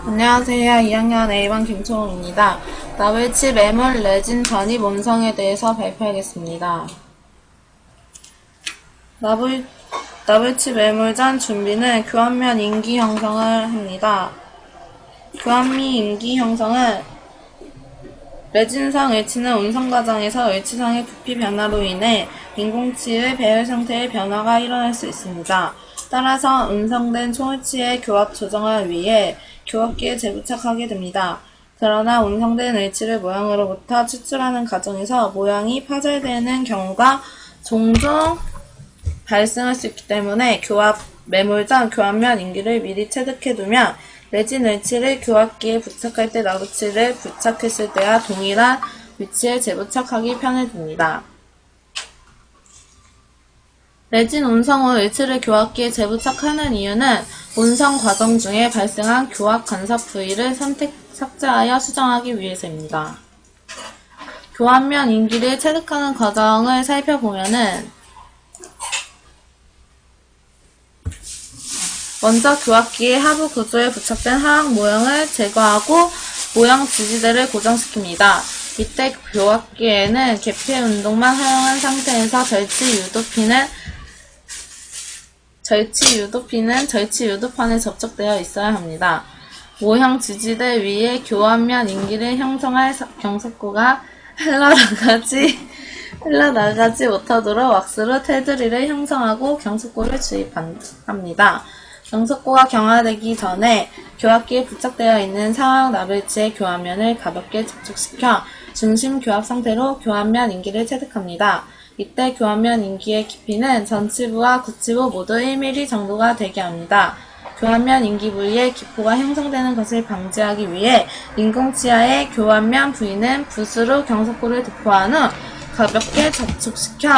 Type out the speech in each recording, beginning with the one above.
안녕하세요. 2학년 A반 김초롱입니다. 나블치 매물 레진 전입 원성에 대해서 발표하겠습니다. 나블치 매물전 준비는 교환면 인기 형성을 합니다. 교환미 인기 형성은 레진상 을치는 운송 과정에서 을치상의 부피 변화로 인해 인공치의 배열 상태의 변화가 일어날 수 있습니다. 따라서 운송된 총을치의 교합 조정을 위해 교합기에 재부착하게 됩니다. 그러나 운송된 을치를 모양으로부터 추출하는 과정에서 모양이 파절되는 경우가 종종 발생할 수 있기 때문에 매물 전 교환면 인기를 미리 체득해두면 레진 을치를 교합기에 부착할 때 나블치를 부착했을 때와 동일한 위치에 재부착하기 편해집니다. 레진 운성 후 을치를 교합기에 재부착하는 이유는 운성 과정 중에 발생한 교합 간섭 부위를 삭제하여 수정하기 위해서입니다. 교환면 인기를 체득하는 과정을 살펴보면은 먼저 교합기의 하부 구조에 부착된 하악 모형을 제거하고 모형 지지대를 고정시킵니다. 이때 교합기에는 개폐 운동만 사용한 상태에서 절치 유도핀은 절치 유도판에 접촉되어 있어야 합니다. 모형 지지대 위에 교환면 인기를 형성할 경석고가 흘러나가지 못하도록 왁스로 테두리를 형성하고 경석고를 주입합니다. 경석고가 경화되기 전에 교합기에 부착되어 있는 상악 나블치의 교환면을 가볍게 접촉시켜 중심 교합 상태로 교환면 인기를 체득합니다. 이때 교환면 인기의 깊이는 전치부와 구치부 모두 1mm 정도가 되게 합니다. 교환면 인기 부위에 기포가 형성되는 것을 방지하기 위해 인공치아의 교환면 부위는 붓으로 경석고를 도포한 후 가볍게 접촉시켜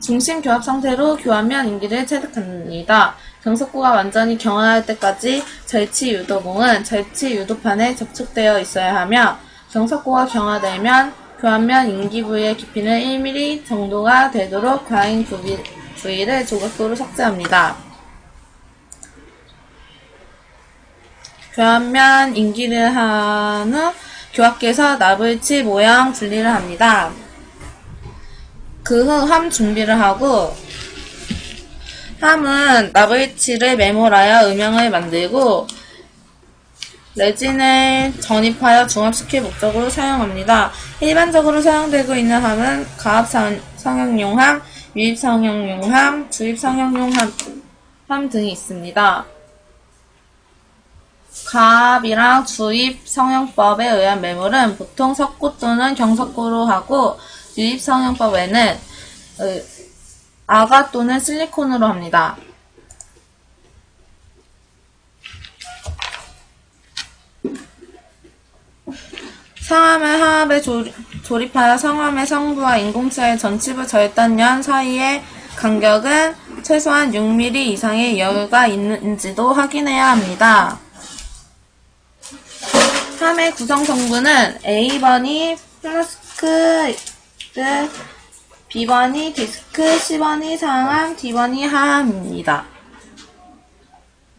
중심 교합 상태로 교환면 인기를 체득합니다. 경석고가 완전히 경화할 때까지 절치 유도봉은 절치 유도판에 접촉되어 있어야 하며 경석고가 경화되면 교환면 인기 부위의 깊이는 1mm 정도가 되도록 과잉 부위를 조각도로 삭제합니다. 교환면 인기를 한 후 교합기에서 나블치 모양 분리를 합니다. 그 후 함 준비를 하고 함은 나블치를 매몰하여 음영을 만들고 레진을 전입하여 중합시킬 목적으로 사용합니다. 일반적으로 사용되고 있는 함은 가압 성형용 함, 유입 성형용 함, 주입 성형용 함 등이 있습니다. 가압이랑 주입 성형법에 의한 매몰은 보통 석고 또는 경석고로 하고 유입 성형법에는 아가 또는 실리콘으로 합니다. 상함을 하압에 조립하여 상함의 성부와 인공치아의 전치부 절단면 사이의 간격은 최소한 6mm 이상의 여유가 있는지도 확인해야 합니다. 함의 구성 성분은 A번이 플라스크, B번이 디스크, C번이 상함, D번이 하함입니다.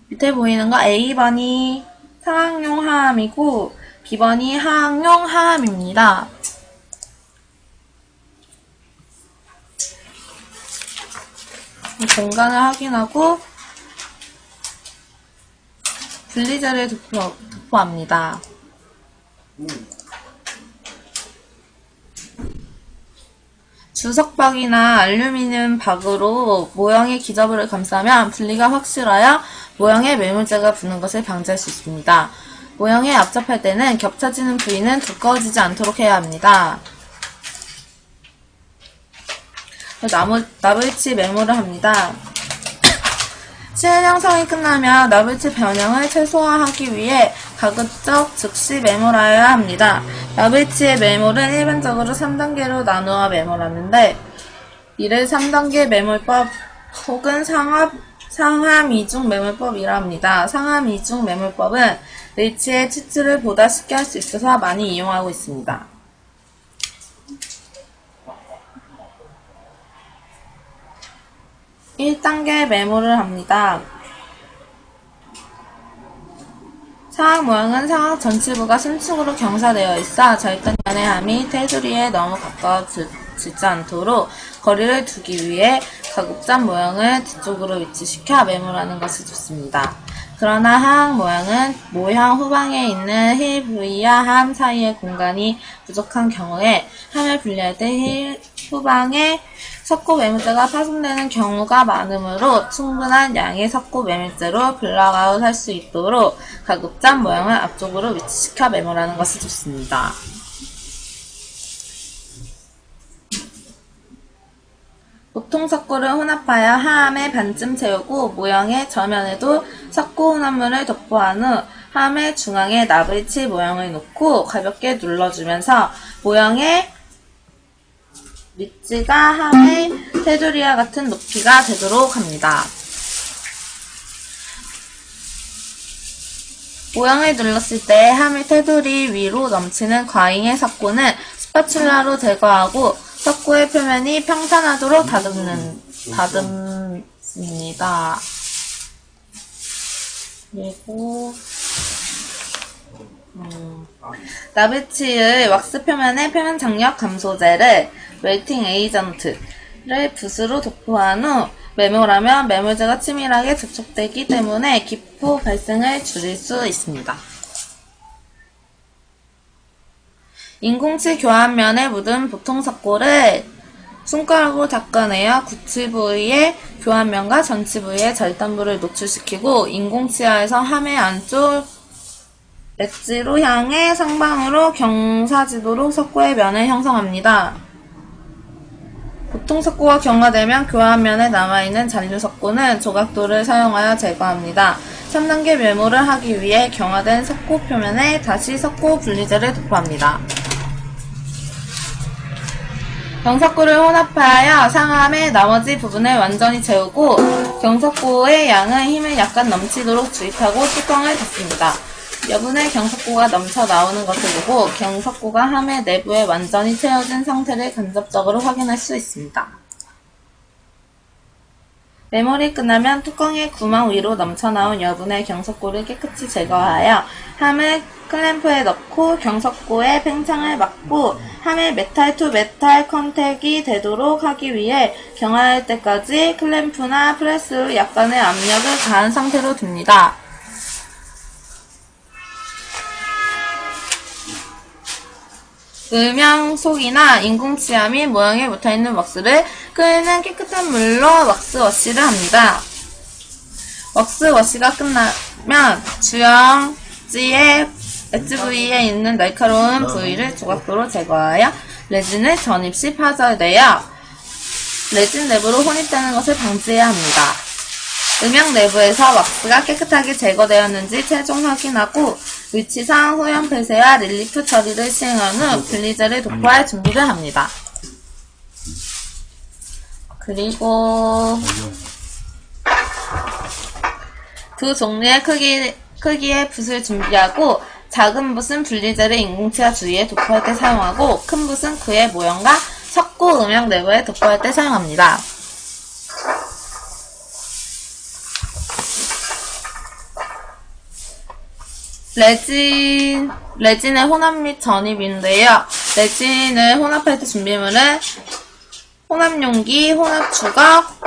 밑에 보이는 거 A번이 상항용 하함이고 B번이 하항용 하함입니다. 공간을 확인하고 분리제를 도포합니다. 주석박이나 알루미늄 박으로 모형의 기저부를 감싸면 분리가 확실하여 모형에 매물재가 붙는 것을 방지할 수 있습니다. 모형에 압접할 때는 겹쳐지는 부위는 두꺼워지지 않도록 해야 합니다. 나블치 매몰을 합니다. 실 형성이 끝나면 나블치 변형을 최소화하기 위해 가급적 즉시 매몰하여야 합니다. 나블치의 매몰은 일반적으로 3단계로 나누어 매몰하는데 이를 3단계 매몰법 혹은 상함 이중 매몰법이라 합니다. 상함 이중 매몰법은 을치의 치출을 보다 쉽게 할 수 있어서 많이 이용하고 있습니다. 1단계 매몰을 합니다. 상악 모형은 상악 전치부가 신축으로 경사되어 있어 절단면의 함이 테두리에 너무 가까워지지 않도록 거리를 두기 위해 가급적 모형을 뒤쪽으로 위치시켜 매몰하는 것이 좋습니다. 그러나 하악 모형은 모형 후방에 있는 힐 부위와 함 사이의 공간이 부족한 경우에 함을 분리할 때 힐 후방에 석고 매물재가 파손되는 경우가 많으므로 충분한 양의 석고 매물재로 블럭아웃 할 수 있도록 가급적 모형을 앞쪽으로 위치시켜 매몰하는 것이 좋습니다. 보통 석고를 혼합하여 하함에 반쯤 채우고 모형의 저면에도 석고 혼합물을 도포한 후 함의 중앙에 나블치 모형을 놓고 가볍게 눌러주면서 모형의 밑지가 함의 테두리와 같은 높이가 되도록 합니다. 모형을 눌렀을 때 함의 테두리 위로 넘치는 과잉의 석고는 스파츌라로 제거하고 석고의 표면이 평탄하도록 다듬습니다. 그리고 나베치의 왁스 표면에 표면 장력 감소제를 웰팅 에이전트를 붓으로 도포한 후 매몰하면 매몰제가 치밀하게 접촉되기 때문에 기포 발생을 줄일 수 있습니다. 인공치 교환면에 묻은 보통 석고를 손가락으로 닦아내어 구치 부위의 교환면과 전치 부위의 절단부를 노출시키고 인공치하에서 함의 안쪽 엣지로 향해 상방으로 경사지도록 석고의 면을 형성합니다. 보통 석고가 경화되면 교환면에 남아있는 잔류 석고는 조각도를 사용하여 제거합니다. 3단계 매몰을 하기 위해 경화된 석고 표면에 다시 석고 분리제를 도포합니다. 경석고를 혼합하여 상함의 나머지 부분을 완전히 채우고 경석고의 양은 힘을 약간 넘치도록 주입하고 뚜껑을 닫습니다. 여분의 경석고가 넘쳐 나오는 것을 보고 경석고가 함의 내부에 완전히 채워진 상태를 간접적으로 확인할 수 있습니다. 매몰이 끝나면 뚜껑의 구멍 위로 넘쳐나온 여분의 경석고를 깨끗이 제거하여 함을 클램프에 넣고 경석고의 팽창을 막고 함의 메탈 투 메탈 컨택이 되도록 하기 위해 경화할 때까지 클램프나 프레스로 약간의 압력을 가한 상태로 둡니다. 음영속이나 인공치아 및 모형에 붙어있는 왁스를 끓는 깨끗한 물로 왁스 워시를 합니다. 왁스 워시가 끝나면 주영지의 엣지 부위에 있는 날카로운 부위를 조각도로 제거하여 레진을 전입시 파쇄되어 레진 내부로 혼입되는 것을 방지해야 합니다. 음영 내부에서 왁스가 깨끗하게 제거되었는지 최종 확인하고 위치상 소형 폐쇄와 릴리프 처리를 시행한 후 분리제를 도포할 준비를 합니다. 그리고 두 종류의 크기의 붓을 준비하고 작은 붓은 분리제를 인공치아 주위에 도포할 때 사용하고 큰 붓은 그의 모형과 석고 음영 내부에 도포할 때 사용합니다. 레진의 혼합 및 전입인데요. 레진을 혼합할 때 준비물은 혼합용기, 혼합주걱,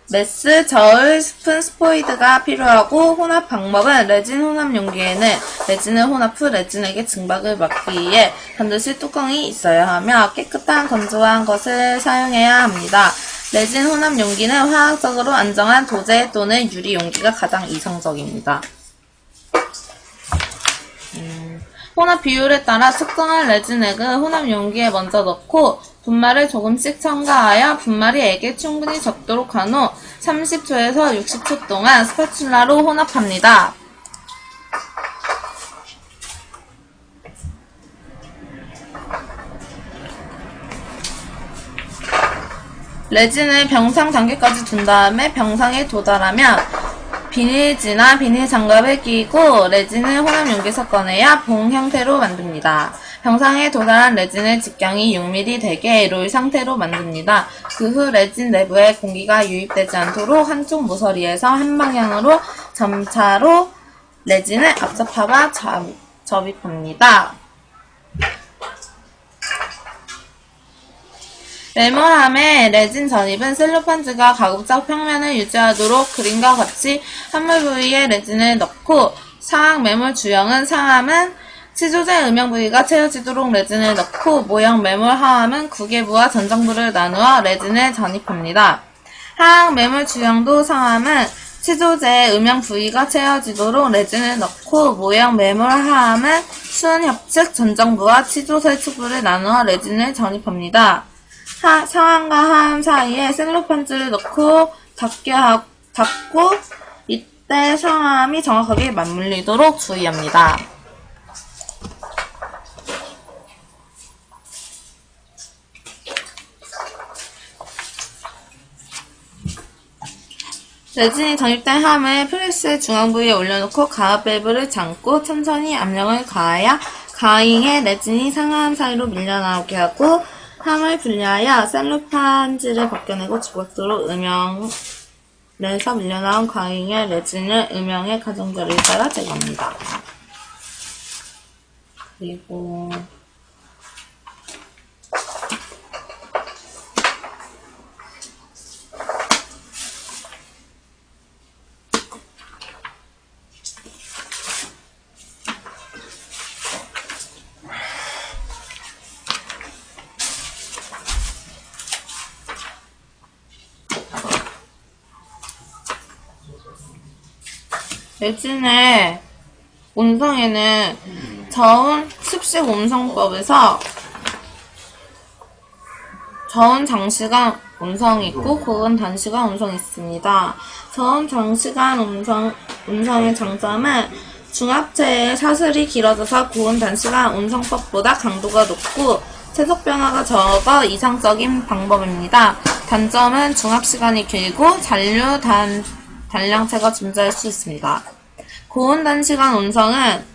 메스, 저울, 스푼, 스포이드가 필요하고 혼합 방법은 레진 혼합 용기에는 레진을 혼합 후 레진에게 증박을 막기 위해 반드시 뚜껑이 있어야 하며 깨끗한 건조한 것을 사용해야 합니다. 레진 혼합 용기는 화학적으로 안정한 도제 또는 유리 용기가 가장 이상적입니다. 혼합 비율에 따라 특정한 레진액을 혼합 용기에 먼저 넣고 분말을 조금씩 첨가하여 분말이 액에 충분히 적도록 한 후 30초에서 60초 동안 스파츌라로 혼합합니다. 레진을 병상 단계까지 둔 다음에 병상에 도달하면 비닐지나 비닐 장갑을 끼고 레진을 혼합 용기에서 꺼내야 봉 형태로 만듭니다. 병상에 도달한 레진을 직경이 6mm 되게 롤 상태로 만듭니다. 그 후 레진 내부에 공기가 유입되지 않도록 한쪽 모서리에서 한 방향으로 점차로 레진을 압착하고 접입합니다. 메모함의 레진 전입은 셀로판지가 가급적 평면을 유지하도록 그림과 같이 함물 부위에 레진을 넣고, 상황 매몰 주형은 상함은 치조제 음영 부위가 채워지도록 레진을 넣고, 모형 매몰 하함은 구개부와 전정부를 나누어 레진을 전입합니다. 하악 매몰 주형도 상함은 치조제 음영 부위가 채워지도록 레진을 넣고, 모형 매몰 하함은 순 협측 전정부와 치조세 축부를 나누어 레진을 전입합니다. 상함과 하함 사이에 셀로판지를 넣고 닫고 이때 상함이 정확하게 맞물리도록 주의합니다. 레진이 전입된 함을 프레스의 중앙 부위에 올려놓고 가압 밸브를 잠고 천천히 압력을 가하여 가잉에 레진이 상하함 사이로 밀려나오게 하고, 함을 분리하여 셀로판지를 벗겨내고 조각도로 음영에서 밀려나온 가잉의 레진을 음영의 가정자리에 따라 제거합니다. 그리고 레진의 온성에는 저온 습식 온성법에서 저온 장시간 온성이 있고 고온 단시간 온성이 있습니다. 저온 장시간 온성의 장점은 중합체의 사슬이 길어져서 고온 단시간 온성법보다 강도가 높고 세속 변화가 적어 이상적인 방법입니다. 단점은 중합시간이 길고 잔류 단량체가 존재할 수 있습니다. 고온 단시간 온성은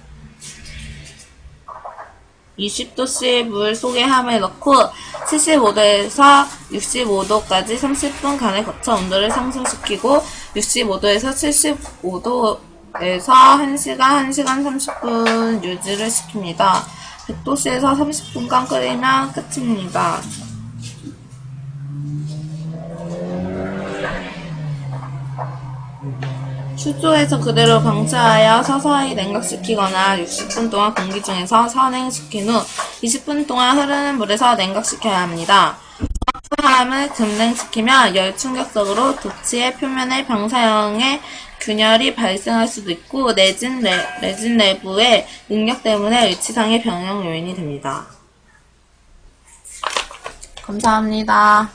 20도씨의 물 속에 함을 넣고 75도에서 65도까지 30분간을 거쳐 온도를 상승시키고 65도에서 75도에서 1시간 30분 유지를 시킵니다. 100도씨에서 30분간 끓이면 끝입니다. 수조에서 그대로 방치하여 서서히 냉각시키거나 60분 동안 공기 중에서 선행시킨 후 20분 동안 흐르는 물에서 냉각시켜야 합니다. 함을 급냉시키면 열 충격적으로 도치의 표면에 방사형의 균열이 발생할 수도 있고 레진 내부의 응력 때문에 의치상의 병형 요인이 됩니다. 감사합니다.